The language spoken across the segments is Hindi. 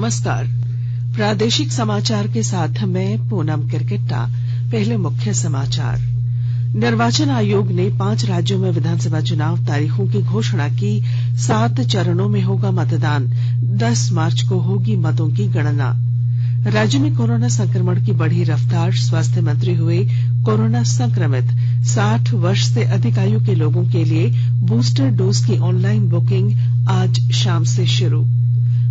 नमस्कार। प्रादेशिक समाचार के साथ मैं पूनम किरकिट्टा। पहले मुख्य समाचार। निर्वाचन आयोग ने 5 राज्यों में विधानसभा चुनाव तारीखों की घोषणा की। 7 चरणों में होगा मतदान। 10 मार्च को होगी मतों की गणना। राज्य में कोरोना संक्रमण की बढ़ी रफ्तार। स्वास्थ्य मंत्री हुए कोरोना संक्रमित। 60 वर्ष से अधिक आयु के लोगों के लिए बूस्टर डोज की ऑनलाइन बुकिंग आज शाम से शुरू।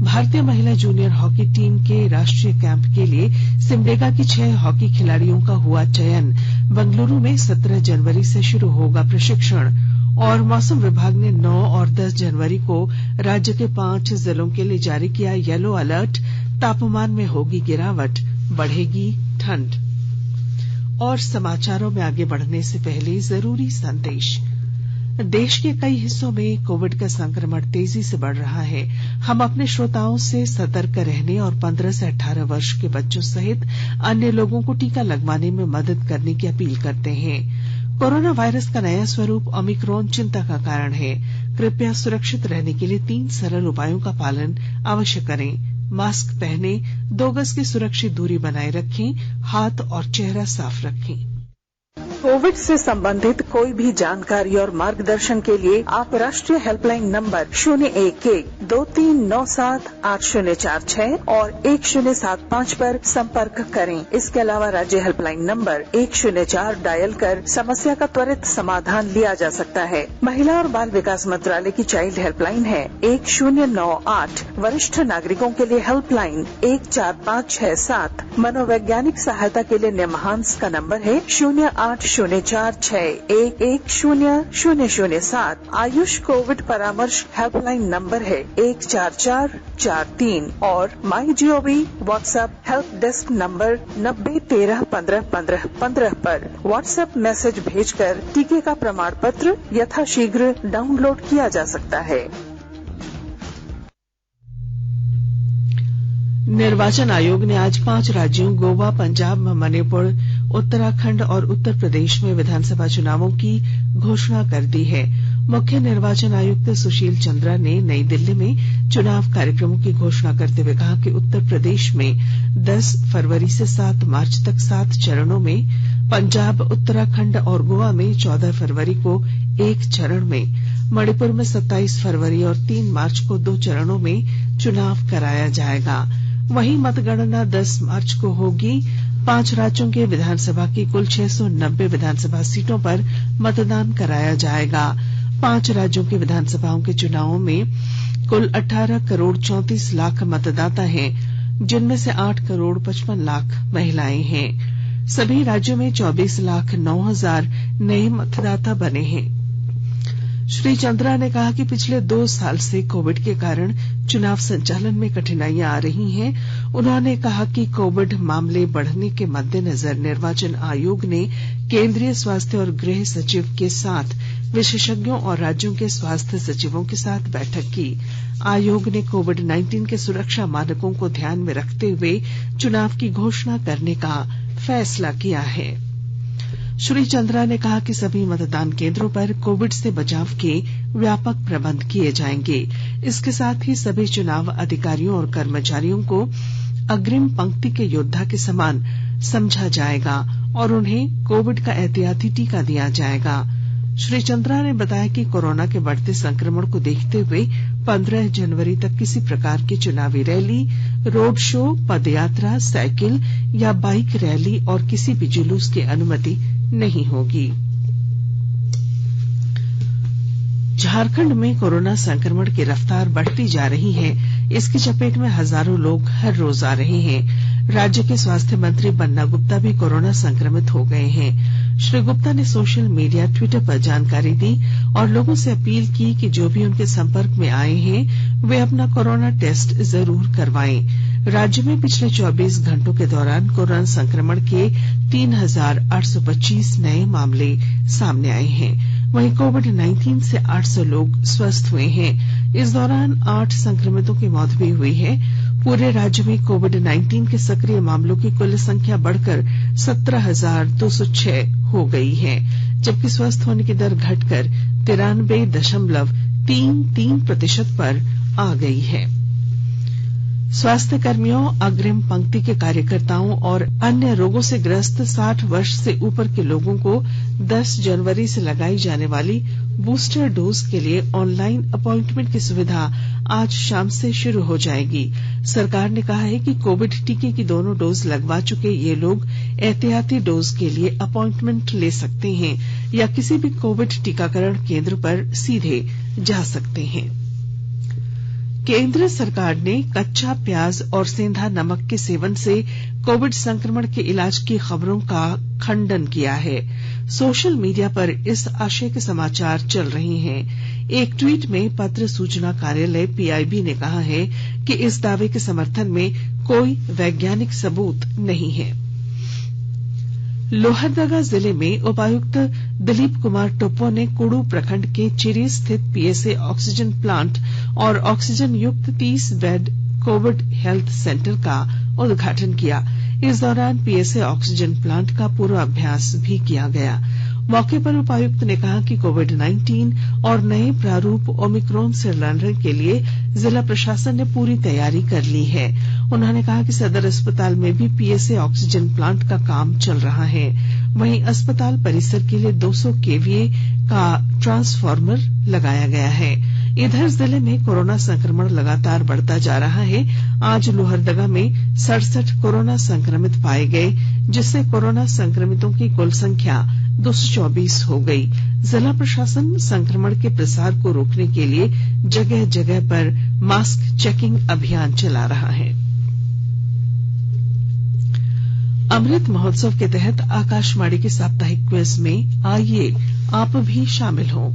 भारतीय महिला जूनियर हॉकी टीम के राष्ट्रीय कैंप के लिए सिमडेगा की 6 हॉकी खिलाड़ियों का हुआ चयन। बेंगलुरु में 17 जनवरी से शुरू होगा प्रशिक्षण। और मौसम विभाग ने 9 और 10 जनवरी को राज्य के 5 जिलों के लिए जारी किया येलो अलर्ट। तापमान में होगी गिरावट, बढ़ेगी ठंड। और समाचारों में आगे बढ़ने से पहले जरूरी संदेश। देश के कई हिस्सों में कोविड का संक्रमण तेजी से बढ़ रहा है। हम अपने श्रोताओं से सतर्क रहने और 15 से 18 वर्ष के बच्चों सहित अन्य लोगों को टीका लगवाने में मदद करने की अपील करते हैं। कोरोना वायरस का नया स्वरूप ओमिक्रॉन चिंता का कारण है। कृपया सुरक्षित रहने के लिए 3 सरल उपायों का पालन अवश्य करें। मास्क पहने, 2 गज की सुरक्षित दूरी बनाए रखें, हाथ और चेहरा साफ रखें। कोविड से संबंधित कोई भी जानकारी और मार्गदर्शन के लिए आप राष्ट्रीय हेल्पलाइन नंबर 0112397846 और 1075 पर संपर्क करें। इसके अलावा राज्य हेल्पलाइन नंबर 104 डायल कर समस्या का त्वरित समाधान लिया जा सकता है। महिला और बाल विकास मंत्रालय की चाइल्ड हेल्पलाइन है 1098। वरिष्ठ नागरिकों के लिए हेल्पलाइन 14567। मनोवैज्ञानिक सहायता के लिए निमहांस का नंबर है 0804611007। आयुष कोविड परामर्श हेल्पलाइन नंबर है 14443 और MyGov WhatsApp help desk number 9013151515 पर व्हाट्सएप मैसेज भेजकर टीके का प्रमाण पत्र यथाशीघ्र डाउनलोड किया जा सकता है। निर्वाचन आयोग ने आज 5 राज्यों गोवा, पंजाब, मणिपुर, उत्तराखंड और उत्तर प्रदेश में विधानसभा चुनावों की घोषणा कर दी है। मुख्य निर्वाचन आयुक्त सुशील चंद्रा ने नई दिल्ली में चुनाव कार्यक्रमों की घोषणा करते हुए कहा कि उत्तर प्रदेश में 10 फरवरी से 7 मार्च तक 7 चरणों में, पंजाब, उत्तराखंड और गोवा में 14 फरवरी को 1 चरण में, मणिपुर में 27 फरवरी और 3 मार्च को 2 चरणों में चुनाव कराया जाएगा। वहीं मतगणना 10 मार्च को होगी। 5 राज्यों के विधानसभा की कुल 690 विधानसभा सीटों पर मतदान कराया जाएगा। 5 राज्यों की विधानसभाओं के चुनावों में कुल 18 करोड़ 34 लाख मतदाता हैं, जिनमें से 8 करोड़ 55 लाख महिलाएं हैं। सभी राज्यों में 24,09,000 नए मतदाता बने हैं। श्री चंद्रा ने कहा कि पिछले 2 साल से कोविड के कारण चुनाव संचालन में कठिनाइयां आ रही हैं। उन्होंने कहा कि कोविड मामले बढ़ने के मद्देनजर निर्वाचन आयोग ने केंद्रीय स्वास्थ्य और गृह सचिव के साथ विशेषज्ञों और राज्यों के स्वास्थ्य सचिवों के साथ बैठक की। आयोग ने कोविड-19 के सुरक्षा मानकों को ध्यान में रखते हुए चुनाव की घोषणा करने का फैसला किया है। श्री चंद्रा ने कहा कि सभी मतदान केंद्रों पर कोविड से बचाव के व्यापक प्रबंध किए जाएंगे। इसके साथ ही सभी चुनाव अधिकारियों और कर्मचारियों को अग्रिम पंक्ति के योद्धा के समान समझा जाएगा और उन्हें कोविड का एहतियाती टीका दिया जाएगा। श्री चंद्रा ने बताया कि कोरोना के बढ़ते संक्रमण को देखते हुए 15 जनवरी तक किसी प्रकार की चुनावी रैली, रोड शो, पदयात्रा, साइकिल या बाइक रैली और किसी भी जुलूस की अनुमति नहीं होगी। झारखंड में कोरोना संक्रमण की रफ्तार बढ़ती जा रही है। इसकी चपेट में हजारों लोग हर रोज आ रहे हैं। राज्य के स्वास्थ्य मंत्री बन्ना गुप्ता भी कोरोना संक्रमित हो गए हैं। श्री गुप्ता ने सोशल मीडिया, ट्विटर पर जानकारी दी और लोगों से अपील की कि जो भी उनके संपर्क में आए हैं वे अपना कोरोना टेस्ट जरूर करवाएं। राज्य में पिछले 24 घंटों के दौरान कोरोना संक्रमण के 3,825 नए मामले सामने आए हैं। वहीं कोविड-19 से 800 लोग स्वस्थ हुए हैं। इस दौरान 8 संक्रमितों की मौत भी हुई है। पूरे राज्य में कोविड-19 के सक्रिय मामलों की कुल संख्या बढ़कर 17,206 हो गई है, जबकि स्वस्थ होने की दर घटकर 93.33% पर आ गई है। स्वास्थ्य कर्मियों, अग्रिम पंक्ति के कार्यकर्ताओं और अन्य रोगों से ग्रस्त 60 वर्ष से ऊपर के लोगों को 10 जनवरी से लगाई जाने वाली बूस्टर डोज के लिए ऑनलाइन अपॉइंटमेंट की सुविधा आज शाम से शुरू हो जाएगी। सरकार ने कहा है कि कोविड टीके की दोनों डोज लगवा चुके ये लोग एहतियाती डोज के लिए अपॉइंटमेंट ले सकते हैं या किसी भी कोविड टीकाकरण केंद्र पर सीधे जा सकते हैं। केंद्र सरकार ने कच्चा प्याज और सेंधा नमक के सेवन से कोविड संक्रमण के इलाज की खबरों का खंडन किया है। सोशल मीडिया पर इस आशय के समाचार चल रहे हैं। एक ट्वीट में पत्र सूचना कार्यालय पीआईबी ने कहा है कि इस दावे के समर्थन में कोई वैज्ञानिक सबूत नहीं है। लोहरदगा जिले में उपायुक्त दिलीप कुमार टोप्पो ने कुड़ू प्रखंड के चिरी स्थित पीएसए ऑक्सीजन प्लांट और ऑक्सीजन युक्त 30 बेड कोविड हेल्थ सेंटर का उद्घाटन किया। इस दौरान पीएसए ऑक्सीजन प्लांट का पूर्वाभ्यास भी किया गया। मौके पर उपायुक्त ने कहा कि कोविड-19 और नए प्रारूप ओमिक्रॉन से लड़ने के लिए जिला प्रशासन ने पूरी तैयारी कर ली है। उन्होंने कहा कि सदर अस्पताल में भी पीएसए ऑक्सीजन प्लांट का काम चल रहा है। वहीं अस्पताल परिसर के लिए 200 केवीए का ट्रांसफार्मर लगाया गया है। इधर जिले में कोरोना संक्रमण लगातार बढ़ता जा रहा है। आज लोहरदगा में 67 कोरोना संक्रमित पाए गए, जिससे कोरोना संक्रमितों की कुल संख्या 224 हो गई। जिला प्रशासन संक्रमण के प्रसार को रोकने के लिए जगह जगह पर मास्क चेकिंग अभियान चला रहा है। अमृत महोत्सव के तहत आकाशवाणी के साप्ताहिक क्विज में आइए आप भी शामिल हों।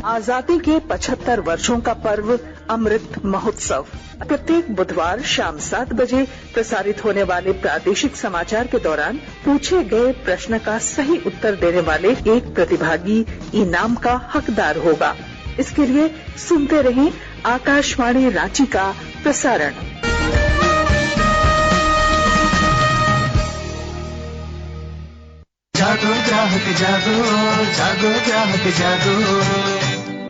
आजादी के 75 वर्षों का पर्व अमृत महोत्सव प्रत्येक बुधवार शाम 7 बजे प्रसारित होने वाले प्रादेशिक समाचार के दौरान पूछे गए प्रश्न का सही उत्तर देने वाले एक प्रतिभागी इनाम का हकदार होगा। इसके लिए सुनते रहें आकाशवाणी रांची का प्रसारण। जागो ग्राहक जागो, जागो ग्राहक जागो।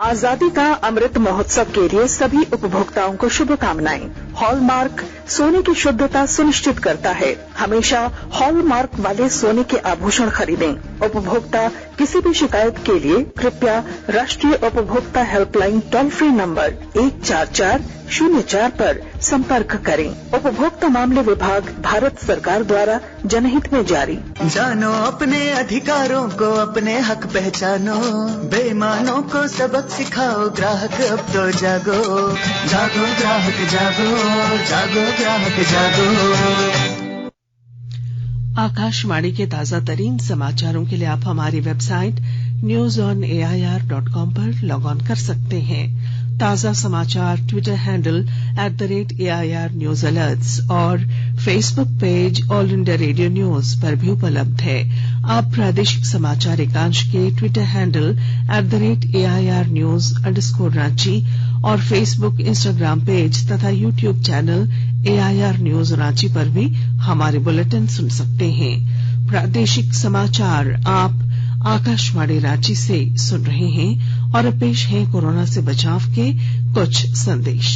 आजादी का अमृत महोत्सव के लिए सभी उपभोक्ताओं को शुभकामनाएं। हॉलमार्क सोने की शुद्धता सुनिश्चित करता है। हमेशा हॉलमार्क वाले सोने के आभूषण खरीदें। उपभोक्ता किसी भी शिकायत के लिए कृपया राष्ट्रीय उपभोक्ता हेल्पलाइन टोल फ्री नंबर 14404 पर संपर्क करें। उपभोक्ता मामले विभाग भारत सरकार द्वारा जनहित में जारी। जानो अपने अधिकारों को, अपने हक पहचानो, बेईमानों को सबक सिखाओ, ग्राहक अब तो जागो, जागो ग्राहक जागो, जागो ग्राहक जागो। आकाशवाणी के ताजा तरीन समाचारों के लिए आप हमारी वेबसाइट newsonair.com पर लॉग ऑन कर सकते हैं। ताजा समाचार Twitter handle @AIR News Alerts और Facebook page all India radio news पर भी उपलब्ध है। आप प्रादेशिक समाचार एकांश के ट्विटर हैंडल @AIR News_Ranchi और फेसबुक, इंस्टाग्राम पेज तथा YouTube channel AIR News Ranchi पर भी हमारे बुलेटिन सुन सकते हैं। प्रादेशिक समाचार आप आकाशवाणी रांची से सुन रहे हैं और अब पेश है कोरोना से बचाव के कुछ संदेश।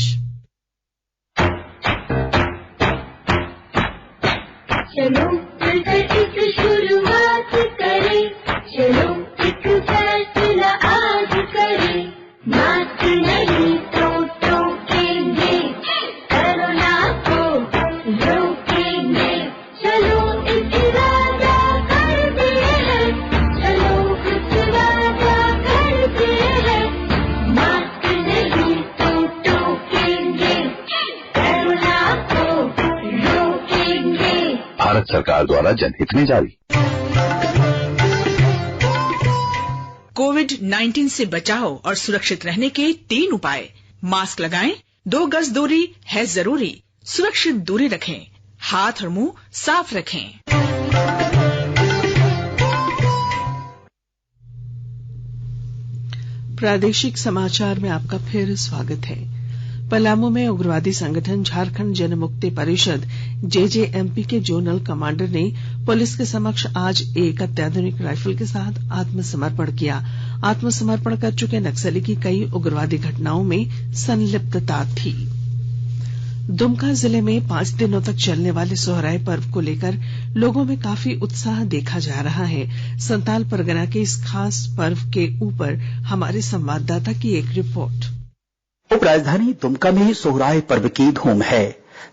चलो मिलकर इस शुरुआत करें, चलो एक फैसला आज करें, मास्क नहीं तो टोकेंगे, कोरोना को रोकेंगे, चलो इस वादा करते हैं, चलो कुछ वादा करते हैं, मास्क नहीं तो टोकेंगे, कोरोना को रोकेंगे। भारत सरकार द्वारा जनहित में जारी। कोविड-19 से बचाव और सुरक्षित रहने के 3 उपाय। मास्क लगाएं, 2 गज दूरी है जरूरी, सुरक्षित दूरी रखें, हाथ और मुंह साफ रखें। प्रादेशिक समाचार में आपका फिर स्वागत है। पलामू में उग्रवादी संगठन झारखंड जनमुक्ति परिषद जेजेएमपी के जोनल कमांडर ने पुलिस के समक्ष आज एक अत्याधुनिक राइफल के साथ आत्मसमर्पण किया। आत्मसमर्पण कर चुके नक्सली की कई उग्रवादी घटनाओं में संलिप्तता थी। दुमका जिले में 5 दिनों तक चलने वाले सोहराय पर्व को लेकर लोगों में काफी उत्साह देखा जा रहा है। संताल परगना के इस खास पर्व के ऊपर हमारे संवाददाता की एक रिपोर्ट। उपराजधानी दुमका में सोहराय पर्व की धूम है।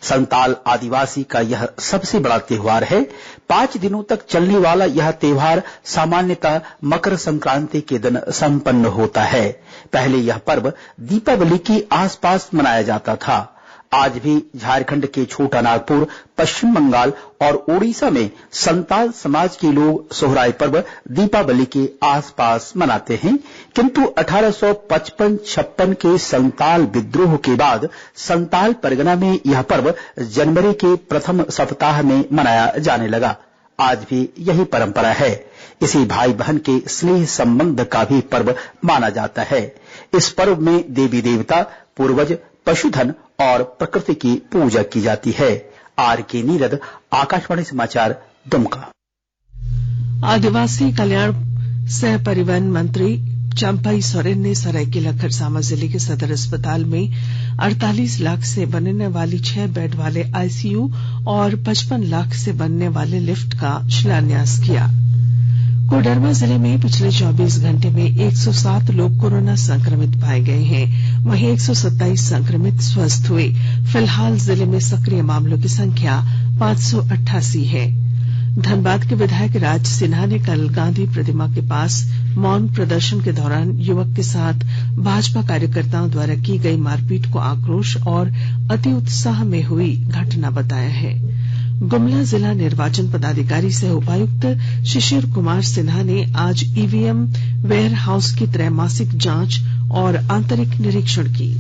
संताल आदिवासी का यह सबसे बड़ा त्योहार है। 5 दिनों तक चलने वाला यह त्योहार सामान्यतः मकर संक्रांति के दिन संपन्न होता है। पहले यह पर्व दीपावली के आसपास मनाया जाता था। आज भी झारखंड के छोटा नागपुर, पश्चिम बंगाल और ओडिशा में संताल समाज के लोग सोहराय पर्व दीपावली के आसपास मनाते हैं, किंतु 1855-56 के संताल विद्रोह के बाद संताल परगना में यह पर्व जनवरी के प्रथम सप्ताह में मनाया जाने लगा। आज भी यही परंपरा है। इसी भाई बहन के स्नेह संबंध का भी पर्व माना जाता है। इस पर्व में देवी देवता, पूर्वज, पशुधन और प्रकृति की पूजा की जाती है। आर.के. नीरद, आकाशवाणी समाचार, दुमका। आदिवासी कल्याण सह परिवहन मंत्री चंपाई सोरेन ने सरायकेला खरसावां जिले के सदर अस्पताल में 48 लाख से बनने वाली 6 बेड वाले आईसीयू और 55 लाख से बनने वाले लिफ्ट का शिलान्यास किया। कोडरमा जिले में पिछले 24 घंटे में 107 लोग कोरोना संक्रमित पाए गए हैं। वहीं 127 संक्रमित स्वस्थ हुए। फिलहाल जिले में सक्रिय मामलों की संख्या 588 है। धनबाद के विधायक राज सिन्हा ने कल गांधी प्रतिमा के पास मौन प्रदर्शन के दौरान युवक के साथ भाजपा कार्यकर्ताओं द्वारा की गई मारपीट को आक्रोश और अति उत्साह में हुई घटना बताया है। गुमला जिला निर्वाचन पदाधिकारी सह उपायुक्त शिशिर कुमार सिन्हा ने आज ईवीएम वेयर हाउस की त्रैमासिक जांच और आंतरिक निरीक्षण की।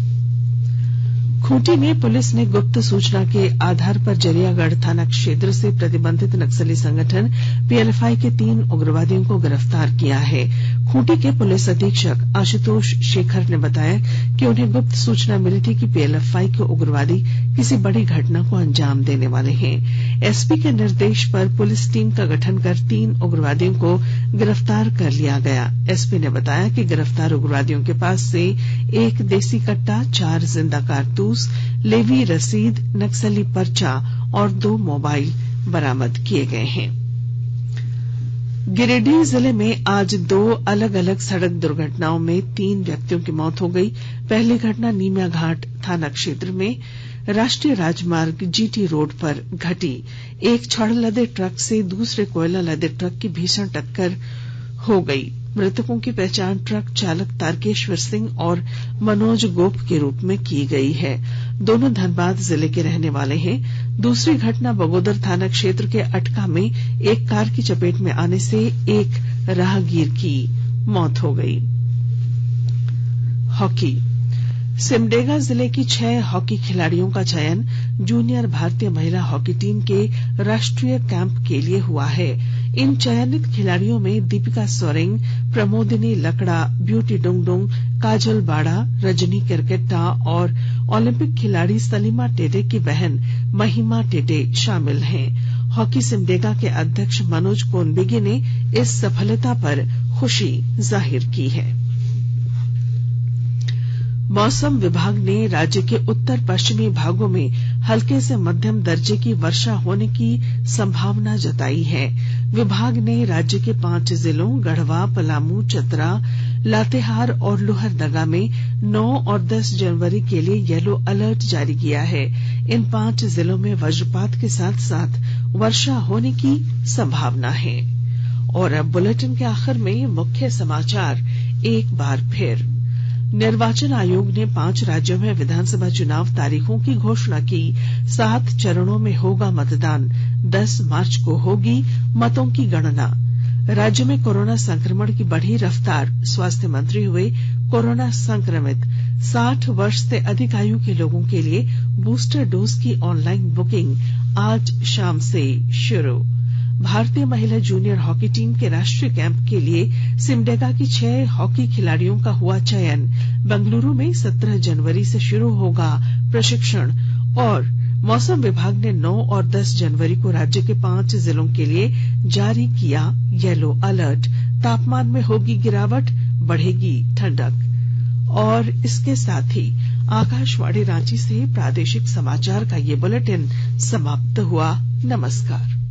खूंटी में पुलिस ने गुप्त सूचना के आधार पर जरियागढ़ थाना क्षेत्र से प्रतिबंधित नक्सली संगठन पीएलएफआई के 3 उग्रवादियों को गिरफ्तार किया है। खूंटी के पुलिस अधीक्षक आशुतोष शेखर ने बताया कि उन्हें गुप्त सूचना मिली थी कि पीएलएफआई के उग्रवादी किसी बड़ी घटना को अंजाम देने वाले हैं। एसपी के निर्देश पर पुलिस टीम का गठन कर 3 उग्रवादियों को गिरफ्तार कर लिया गया। एसपी ने बताया कि गिरफ्तार उग्रवादियों के पास से 1 देसी कट्टा, 4 जिंदा कारतूस, लेवी रसीद, नक्सली पर्चा और 2 मोबाइल बरामद किए गए हैं। गिरिडीह जिले में आज 2 अलग अलग सड़क दुर्घटनाओं में 3 व्यक्तियों की मौत हो गई। पहली घटना नीमिया घाट थाना क्षेत्र में राष्ट्रीय राजमार्ग जीटी रोड पर घटी। एक छड़ लदे ट्रक से दूसरे कोयला लदे ट्रक की भीषण टक्कर हो गई। मृतकों की पहचान ट्रक चालक तारकेश्वर सिंह और मनोज गोप के रूप में की गई है। दोनों धनबाद जिले के रहने वाले हैं। दूसरी घटना बगोदर थाना क्षेत्र के अटका में एक कार की चपेट में आने से एक राहगीर की मौत हो गई। हॉकी। सिमडेगा जिले की 6 हॉकी खिलाड़ियों का चयन जूनियर भारतीय महिला हॉकी टीम के राष्ट्रीय कैंप के लिए हुआ है। इन चयनित खिलाड़ियों में दीपिका सोरेंग, प्रमोदिनी लकड़ा, ब्यूटी डुंगडुंग, काजल बाड़ा, रजनी केरकेट्टा और ओलंपिक खिलाड़ी सलीमा टेटे की बहन महिमा टेटे शामिल हैं। हॉकी सिमडेगा के अध्यक्ष मनोज कोनबिगी ने इस सफलता पर खुशी जाहिर की है। मौसम विभाग ने राज्य के उत्तर पश्चिमी भागों में हल्के से मध्यम दर्जे की वर्षा होने की संभावना जताई है। विभाग ने राज्य के 5 जिलों गढ़वा, पलामू, चतरा, लातेहार और लोहरदगा में 9 और 10 जनवरी के लिए येलो अलर्ट जारी किया है। इन 5 जिलों में वज्रपात के साथ साथ वर्षा होने की संभावना है। और अब बुलेटिन के आखिर में मुख्य समाचार एक बार फिर। निर्वाचन आयोग ने 5 राज्यों में विधानसभा चुनाव तारीखों की घोषणा की। 7 चरणों में होगा मतदान। 10 मार्च को होगी मतों की गणना। राज्य में कोरोना संक्रमण की बढ़ी रफ्तार। स्वास्थ्य मंत्री हुए कोरोना संक्रमित। 60 वर्ष से अधिक आयु के लोगों के लिए बूस्टर डोज की ऑनलाइन बुकिंग आज शाम से शुरू। भारतीय महिला जूनियर हॉकी टीम के राष्ट्रीय कैंप के लिए सिमडेगा की 6 हॉकी खिलाड़ियों का हुआ चयन। बेंगलुरु में 17 जनवरी से शुरू होगा प्रशिक्षण। और मौसम विभाग ने 9 और 10 जनवरी को राज्य के 5 जिलों के लिए जारी किया येलो अलर्ट। तापमान में होगी गिरावट, बढ़ेगी ठंडक। और इसके साथ ही आकाशवाणी रांची से प्रादेशिक समाचार का ये बुलेटिन समाप्त हुआ। नमस्कार।